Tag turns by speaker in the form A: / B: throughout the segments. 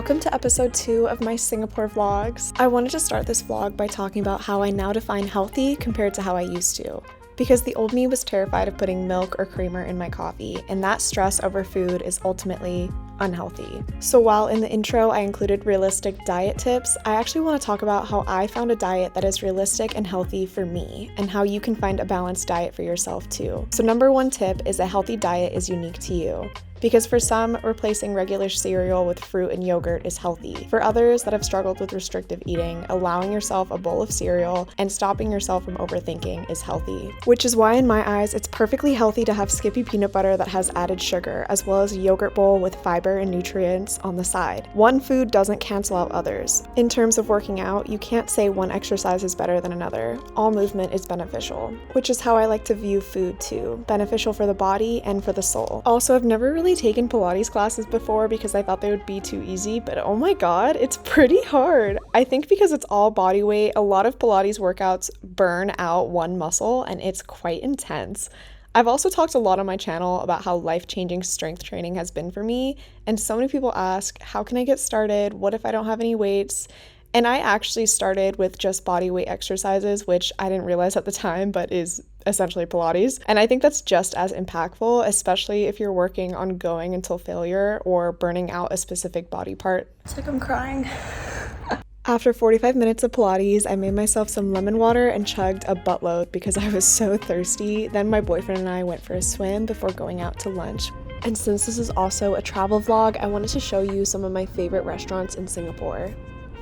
A: Welcome to episode 2 of my Singapore vlogs. I wanted to start this vlog by talking about how I now define healthy compared to how I used to. Because the old me was terrified of putting milk or creamer in my coffee, and that stress over food is ultimately unhealthy. So while in the intro I included realistic diet tips, I actually want to talk about how I found a diet that is realistic and healthy for me, and how you can find a balanced diet for yourself too. So number one tip is a healthy diet is unique to you. Because for some, replacing regular cereal with fruit and yogurt is healthy. For others that have struggled with restrictive eating, allowing yourself a bowl of cereal and stopping yourself from overthinking is healthy. Which is why in my eyes, it's perfectly healthy to have Skippy peanut butter that has added sugar, as well as a yogurt bowl with fiber and nutrients on the side. One food doesn't cancel out others. In terms of working out, you can't say one exercise is better than another. All movement is beneficial. Which is how I like to view food too. Beneficial for the body and for the soul. Also, I've never really taken Pilates classes before because I thought they would be too easy, but oh my god, it's pretty hard. I think because it's all body weight, a lot of Pilates workouts burn out one muscle and it's quite intense. I've also talked a lot on my channel about how life-changing strength training has been for me, and so many people ask, how can I get started? What if I don't have any weights? And I actually started with just body weight exercises, which I didn't realize at the time, but is essentially Pilates. And I think that's just as impactful, especially if you're working on going until failure or burning out a specific body part. It's like I'm crying. After 45 minutes of Pilates, I made myself some lemon water and chugged a buttload because I was so thirsty. Then my boyfriend and I went for a swim before going out to lunch. And since this is also a travel vlog, I wanted to show you some of my favorite restaurants in Singapore.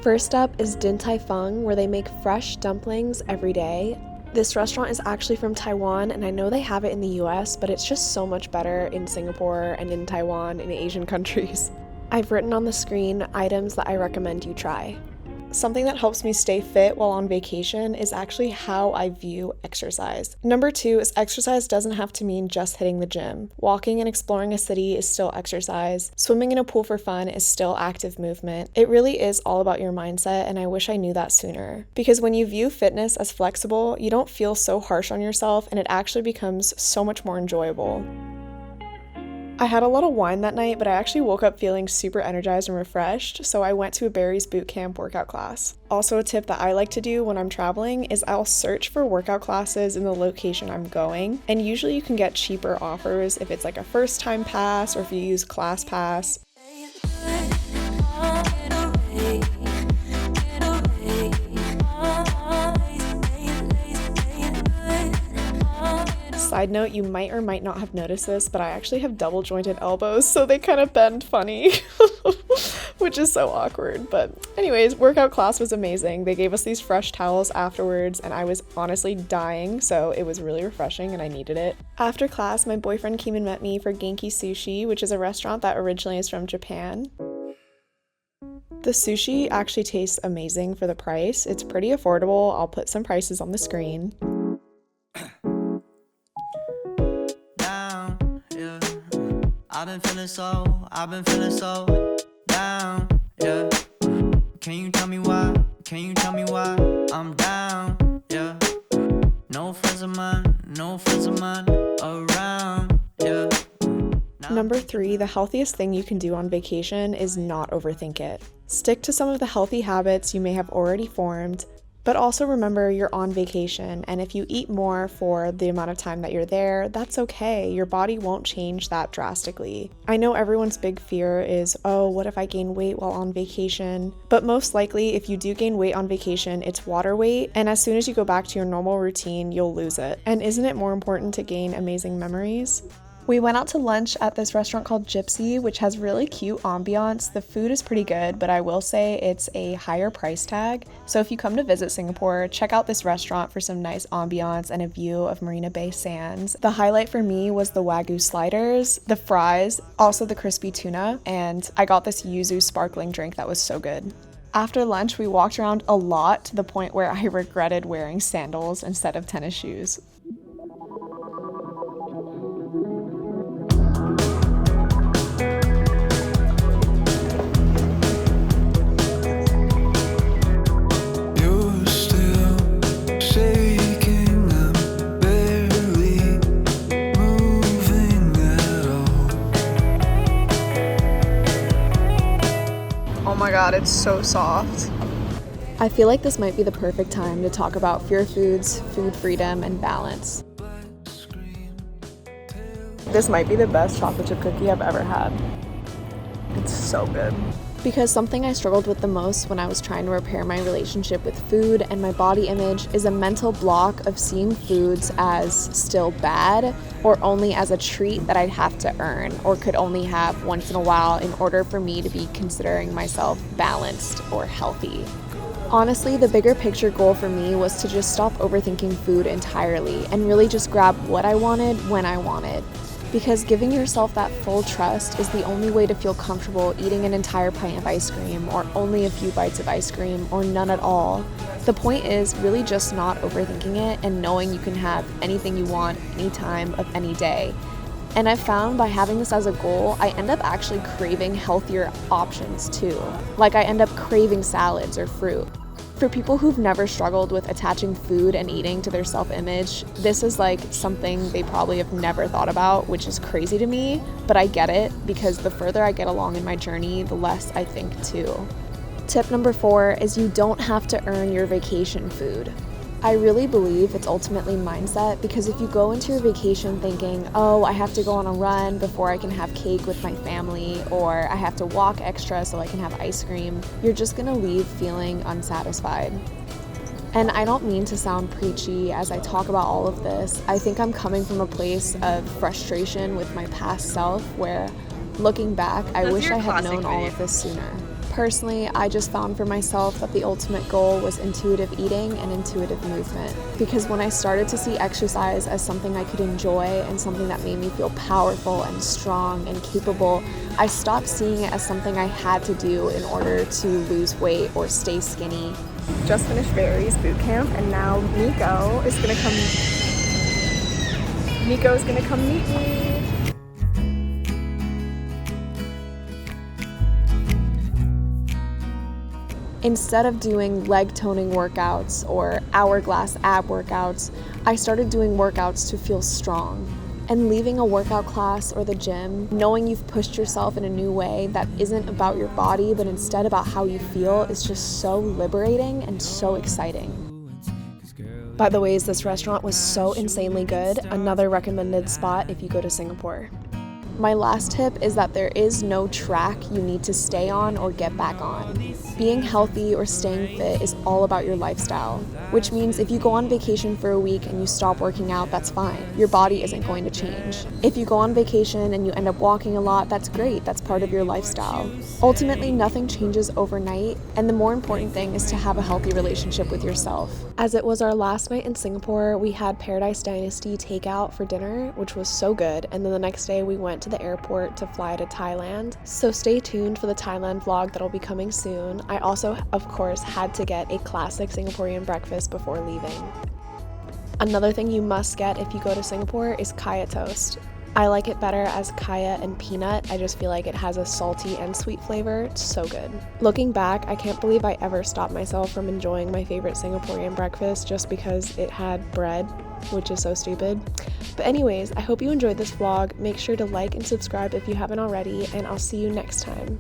A: First up is Din Tai Fung, where they make fresh dumplings every day. This restaurant is actually from Taiwan, and I know they have it in the US, but it's just so much better in Singapore and in Taiwan and Asian countries. I've written on the screen items that I recommend you try. Something that helps me stay fit while on vacation is actually how I view exercise. Number 2 is exercise doesn't have to mean just hitting the gym. Walking and exploring a city is still exercise. Swimming in a pool for fun is still active movement. It really is all about your mindset, and I wish I knew that sooner. Because when you view fitness as flexible, you don't feel so harsh on yourself, and it actually becomes so much more enjoyable. I had a lot of wine that night, but I actually woke up feeling super energized and refreshed, so I went to a Barry's boot camp workout class. Also, a tip that I like to do when I'm traveling is I'll search for workout classes in the location I'm going, and usually you can get cheaper offers if it's like a first time pass or if you use ClassPass. Side note, you might or might not have noticed this, but I actually have double jointed elbows, so they kind of bend funny, which is so awkward. But anyways, workout class was amazing. They gave us these fresh towels afterwards, and I was honestly dying, so it was really refreshing and I needed it. After class, my boyfriend came and met me for Genki Sushi, which is a restaurant that originally is from Japan. The sushi actually tastes amazing for the price. It's pretty affordable. I'll put some prices on the screen. I've been feeling so down, yeah. Can you tell me why I'm down, yeah. No friends of mine around, yeah. Number 3, the healthiest thing you can do on vacation is not overthink it. Stick to some of the healthy habits you may have already formed, but also remember you're on vacation, and if you eat more for the amount of time that you're there, that's okay. Your body won't change that drastically. I know everyone's big fear is, oh, what if I gain weight while on vacation? But most likely, if you do gain weight on vacation, it's water weight, and as soon as you go back to your normal routine, you'll lose it. And isn't it more important to gain amazing memories? We went out to lunch at this restaurant called Jyspy, which has really cute ambiance. The food is pretty good, but I will say it's a higher price tag. So if you come to visit Singapore, check out this restaurant for some nice ambiance and a view of Marina Bay Sands. The highlight for me was the Wagyu sliders, the fries, also the crispy tuna, and I got this yuzu sparkling drink that was so good. After lunch, we walked around a lot to the point where I regretted wearing sandals instead of tennis shoes. god, it's so soft. I feel like this might be the perfect time to talk about fear foods, food freedom, and balance. This might be the best chocolate chip cookie I've ever had. It's so good. Because something I struggled with the most when I was trying to repair my relationship with food and my body image is a mental block of seeing foods as still bad or only as a treat that I'd have to earn or could only have once in a while in order for me to be considering myself balanced or healthy. Honestly, the bigger picture goal for me was to just stop overthinking food entirely and really just grab what I wanted when I wanted. Because giving yourself that full trust is the only way to feel comfortable eating an entire pint of ice cream or only a few bites of ice cream or none at all. The point is really just not overthinking it and knowing you can have anything you want anytime of any day. And I've found by having this as a goal, I end up actually craving healthier options too. Like I end up craving salads or fruit. For people who've never struggled with attaching food and eating to their self-image, this is like something they probably have never thought about, which is crazy to me, but I get it because the further I get along in my journey, the less I think too. Tip number 4 is you don't have to earn your vacation food. I really believe it's ultimately mindset because if you go into your vacation thinking, oh, I have to go on a run before I can have cake with my family, or I have to walk extra so I can have ice cream, you're just gonna leave feeling unsatisfied. And I don't mean to sound preachy as I talk about all of this. I think I'm coming from a place of frustration with my past self where, looking back, I wish I had known all of this sooner. Personally, I just found for myself that the ultimate goal was intuitive eating and intuitive movement. Because when I started to see exercise as something I could enjoy and something that made me feel powerful and strong and capable, I stopped seeing it as something I had to do in order to lose weight or stay skinny. Just finished Barry's boot camp and now Nico is gonna come meet me. Instead of doing leg toning workouts or hourglass ab workouts, I started doing workouts to feel strong. And leaving a workout class or the gym, knowing you've pushed yourself in a new way that isn't about your body, but instead about how you feel, is just so liberating and so exciting. By the way, this restaurant was so insanely good. Another recommended spot if you go to Singapore. My last tip is that there is no track you need to stay on or get back on. Being healthy or staying fit is all about your lifestyle, which means if you go on vacation for a week and you stop working out, that's fine. Your body isn't going to change. If you go on vacation and you end up walking a lot, that's great. That's part of your lifestyle. Ultimately, nothing changes overnight, and the more important thing is to have a healthy relationship with yourself. As it was our last night in Singapore, we had Paradise Dynasty takeout for dinner, which was so good, and then the next day we went to the airport to fly to Thailand. So stay tuned for the Thailand vlog that'll be coming soon. I also, of course, had to get a classic Singaporean breakfast before leaving. Another thing you must get if you go to Singapore is kaya toast. I like it better as kaya and peanut. I just feel like it has a salty and sweet flavor. It's so good. Looking back, I can't believe I ever stopped myself from enjoying my favorite Singaporean breakfast just because it had bread, which is so stupid. But anyways, I hope you enjoyed this vlog. Make sure to like and subscribe if you haven't already, and I'll see you next time.